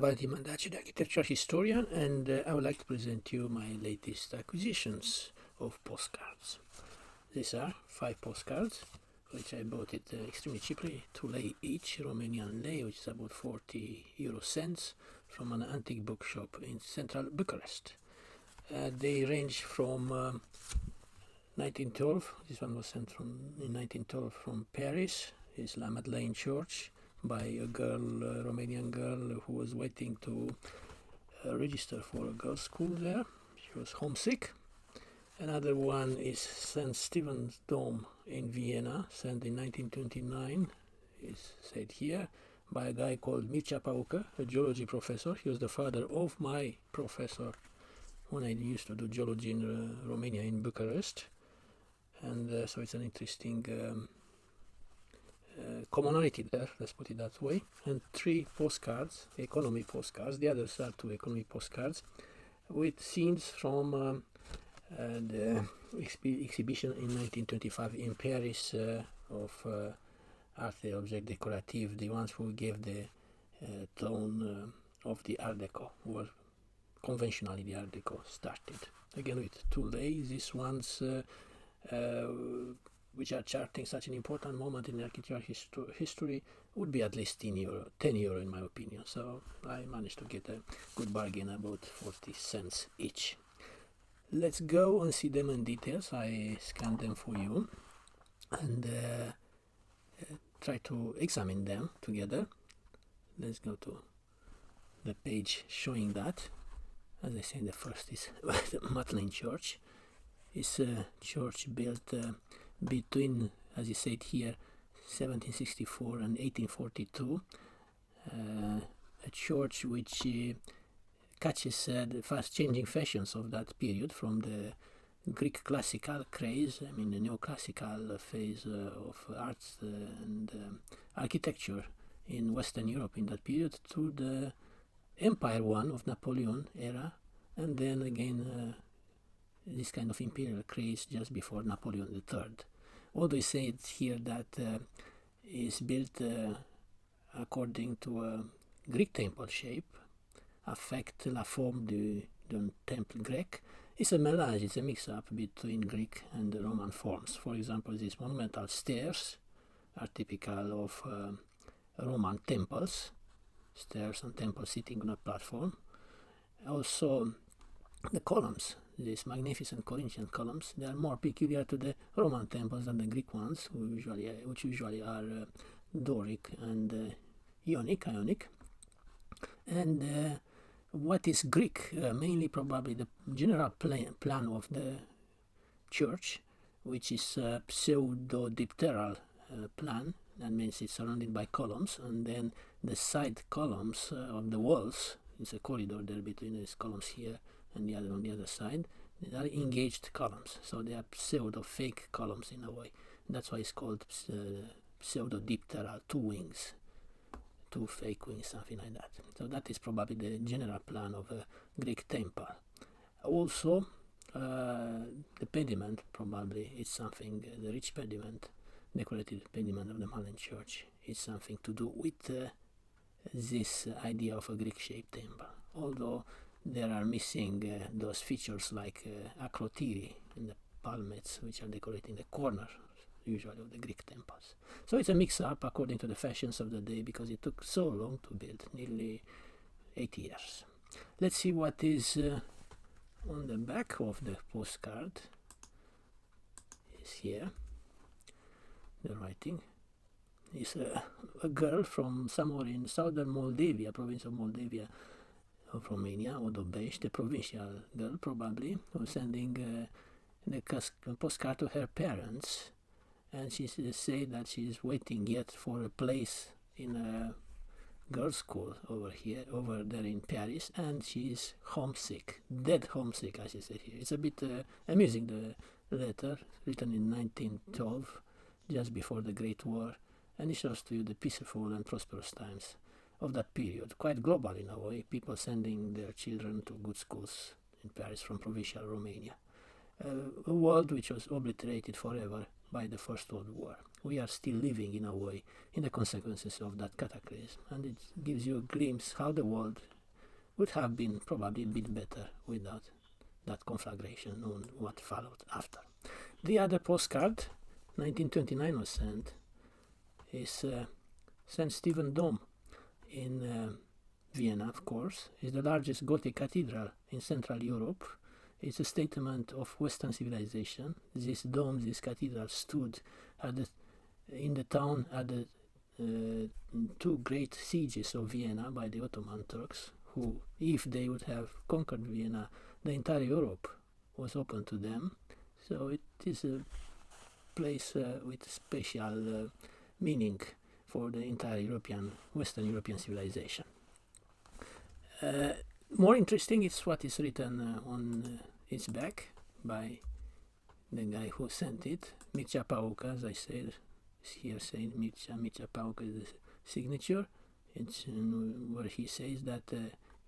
Valentin Mandache, the architecture historian, and I would like to present you my latest acquisitions of postcards. These are 5 postcards, which I bought it extremely cheaply, 2 lei each, Romanian lei, which is about 40 euro cents, from an antique bookshop in central Bucharest. They range from 1912, this one was sent in 1912 from Paris, is La Madeleine Church, by a girl, a Romanian girl who was waiting to register for a girls' school there. She was homesick. Another one is St. Stephen's Dome in Vienna, sent in 1929, is said here, by a guy called Mircea Paucă, a geology professor. He was the father of my professor when I used to do geology in Romania, in Bucharest. And so it's an interesting commonality there, let's put it that way. And 3 postcards, economy postcards. The others are 2 economy postcards with scenes from the exhibition in 1925 in Paris of Art Decoratifs, the ones who gave the tone of the Art Deco, where conventionally the Art Deco started. Again with 2 lei, these ones which are charting such an important moment in architecture history, would be at least 10 euro in my opinion. So I managed to get a good bargain, about 40 cents each. Let's go and see them in details. I scanned them for you and try to examine them together. Let's go to the page showing that. As I say, the first is the Madeleine Church. It's a church built between, as you said here, 1764 and 1842, a church which catches the fast changing fashions of that period, from the Greek classical craze, I mean the neoclassical phase of arts and architecture in Western Europe in that period, to the Empire one of Napoleon era, and then again this kind of imperial craze just before Napoleon III. Although I say it here that is built according to a Greek temple shape, affect la forme d'un temple grec. It's a melange, it's a mix-up between Greek and Roman forms. For example, these monumental stairs are typical of Roman temples, stairs and temples sitting on a platform. Also, the columns, these magnificent Corinthian columns, they are more peculiar to the Roman temples than the Greek ones, which usually are Doric and Ionic. And what is Greek? Mainly probably the general plan of the church, which is a pseudo-dipteral plan. That means it's surrounded by columns, and then the side columns of the walls, it's a corridor there between these columns here and the other on the other side. They are engaged columns, so they are pseudo-fake columns in a way. That's why it's called pseudo-dipteral, 2 wings. 2 fake wings, something like that. So that is probably the general plan of a Greek temple. Also, the pediment probably is something, the rich pediment, decorative pediment of the Madeleine Church, is something to do with this idea of a Greek-shaped temple. Although there are missing those features like acrotiri in the palmettes, which are decorating the corner usually of the Greek temples. So it's a mix-up according to the fashions of the day, because it took so long to build, nearly 8 years. Let's see what is on the back of the postcard. Is here. The writing is a girl from somewhere in southern Moldavia, province of Moldavia, of Romania, or Dobești, the provincial girl probably, who's sending the postcard to her parents. And she said that she is waiting yet for a place in a girls' school over there in Paris, and she is homesick, dead homesick, as she said here. It's a bit amusing, the letter, written in 1912, just before the Great War, and it shows to you the peaceful and prosperous times of that period, quite global in a way, people sending their children to good schools in Paris from provincial Romania. A world which was obliterated forever by the First World War. We are still living, in a way, in the consequences of that cataclysm, and it gives you a glimpse how the world would have been probably a bit better without that conflagration and what followed after. The other postcard, 1929 was sent, is St. Stephen Dome in Vienna, of course. Is the largest Gothic cathedral in Central Europe. It's a statement of Western civilization. This dome, this cathedral, stood in the town at the two great sieges of Vienna by the Ottoman Turks, who, if they would have conquered Vienna, the entire Europe was open to them. So it is a place with special meaning for the entire Western European civilization. More interesting is what is written on its back by the guy who sent it, Mircea Pauca, as I said, here saying Mircea Pauca is the signature. It's where he says that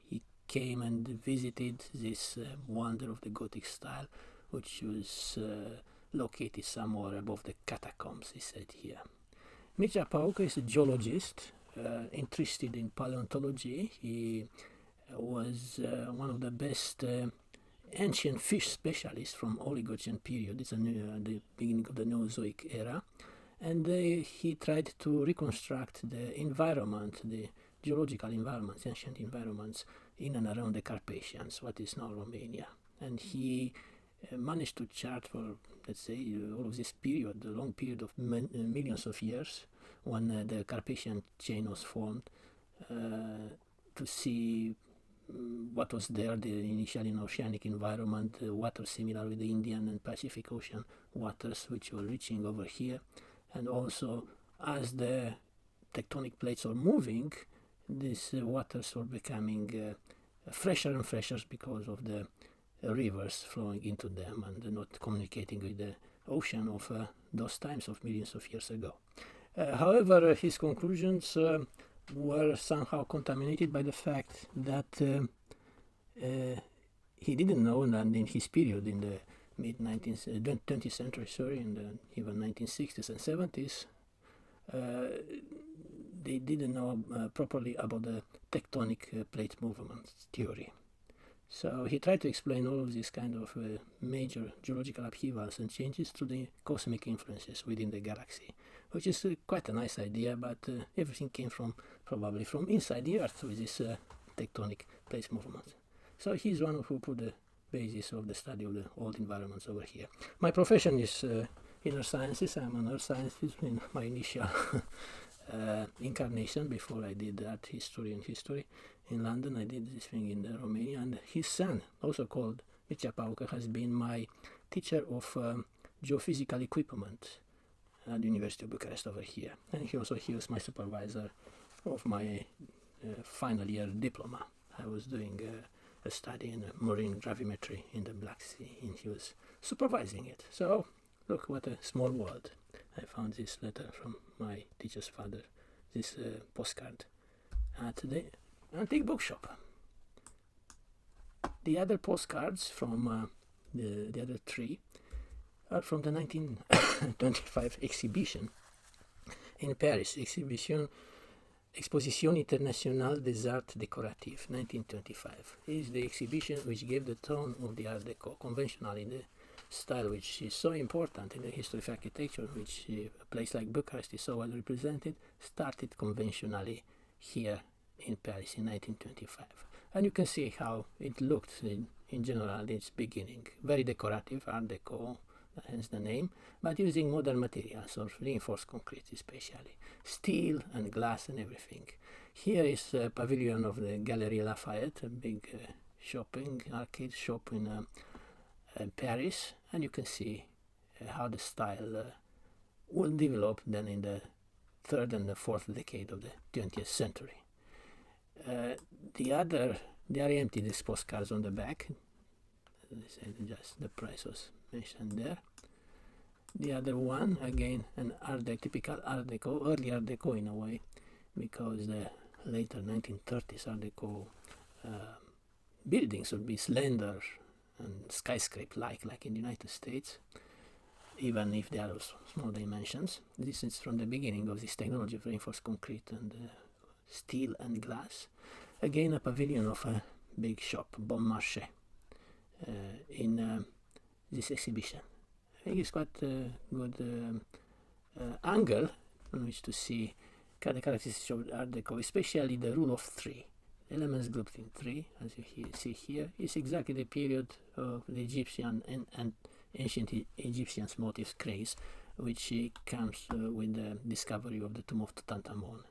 he came and visited this wonder of the Gothic style, which was located somewhere above the catacombs, he said here. Mircea Pauca is a geologist interested in paleontology. He was one of the best ancient fish specialists from Oligocene period. It's the beginning of the Neozoic era. And he tried to reconstruct the environment, the geological environments, ancient environments in and around the Carpathians, what is now Romania. And he managed to chart for, let's say, all of this period, the long period of millions of years, when the Carpathian chain was formed, to see what was there, initially in oceanic environment, water similar with the Indian and Pacific Ocean waters, which were reaching over here. And also, as the tectonic plates are moving, these waters were becoming fresher and fresher because of the rivers flowing into them and not communicating with the ocean of those times of millions of years ago. However, his conclusions were somehow contaminated by the fact that he didn't know that in his period, in the mid-20th century, in the even 1960s and 70s, they didn't know properly about the tectonic plate movement theory. So he tried to explain all of these kind of major geological upheavals and changes to the cosmic influences within the galaxy, which is quite a nice idea, but everything came probably from inside the Earth with this tectonic plate movement. So he's one who put the basis of the study of the old environments over here. My profession is inner sciences. I'm an earth scientist in my initial incarnation before I did art history and history in London. I did this thing in Romania, and his son, also called Mircea Pauca, has been my teacher of geophysical equipment at the University of Bucharest over here. And he was my supervisor of my final year diploma. I was doing a study in marine gravimetry in the Black Sea, and he was supervising it. So, look what a small world. I found this letter from my teacher's father, this postcard, at the antique bookshop. The other postcards from the other three are from the 1925 exhibition in Paris, Exposition Internationale des Arts Decoratifs, 1925. It is the exhibition which gave the tone of the Art Deco, conventional in the style which is so important in the history of architecture, which a place like Bucharest is so well represented, started conventionally here in Paris in 1925. And you can see how it looked in general at its beginning. Very decorative, Art Deco, hence the name, but using modern materials or reinforced concrete especially. Steel and glass and everything. Here is a pavilion of the Galerie Lafayette, a big arcade shop in Paris, and you can see how the style will develop then in the third and the fourth decade of the 20th century. They are empty, these postcards on the back. As I said, just the price was mentioned there. The other one, again, typical Art Deco, early Art Deco in a way, because the later 1930s Art Deco buildings would be slender and skyscraper like in the United States. even if they are of small dimensions. This is from the beginning of this technology of reinforced concrete and steel and glass. Again, a pavilion of a big shop, Mandache, in this exhibition. I think it's quite a good angle on which to see the characteristics of Art Deco, especially the rule of three. Elements grouped in three, as you see here, is exactly the period of the Egyptian and ancient Egyptians motifs craze, which comes with the discovery of the tomb of Tutankhamun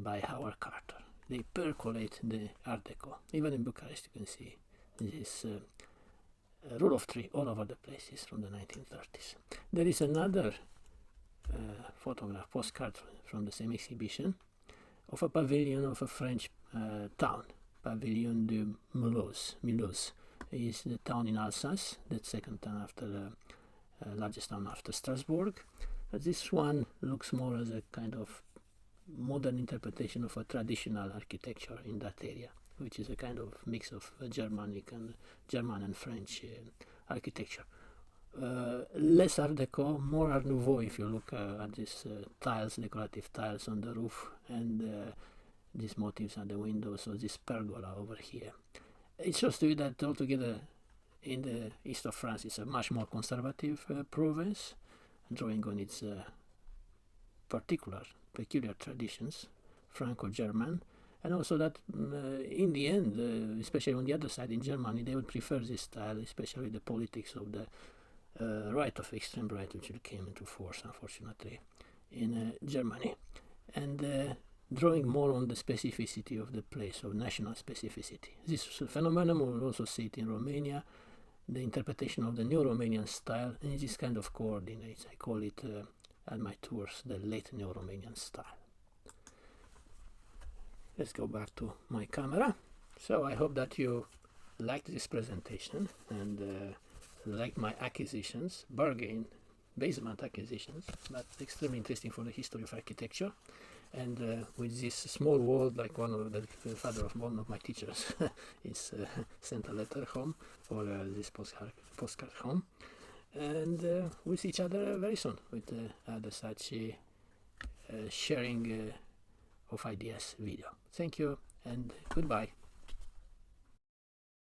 by Howard Carter. They percolate the Art Deco. Even in Bucharest you can see this rule of three all over the places from the 1930s. There is another photograph, postcard from the same exhibition, of a pavilion of a French town, Pavillon de Mulhouse. Mulhouse is the town in Alsace, the second town after largest town after Strasbourg. But this one looks more as a kind of modern interpretation of a traditional architecture in that area, which is a kind of mix of German and French architecture. Less Art Deco, more Art Nouveau if you look at these tiles, decorative tiles on the roof, and these motifs on the windows, or this pergola over here. It shows to you that altogether in the east of France it's a much more conservative province, drawing on its peculiar traditions, Franco-German, and also that in the end, especially on the other side in Germany, they would prefer this style, especially the politics of the right of extreme right, which came into force, unfortunately, in Germany, and drawing more on the specificity of the place, of national specificity. This phenomenon we will also see it in Romania, the interpretation of the Neo-Romanian style, and this kind of coordinates. I call it at my tours the late Neo-Romanian style. Let's go back to my camera. So I hope that you liked this presentation and like my acquisitions, bargain basement acquisitions, but extremely interesting for the history of architecture. And with this small world, like one of the father of one of my teachers is sent a letter home, or this postcard home, and we'll see each other very soon with other such sharing of ideas video. Thank you and goodbye.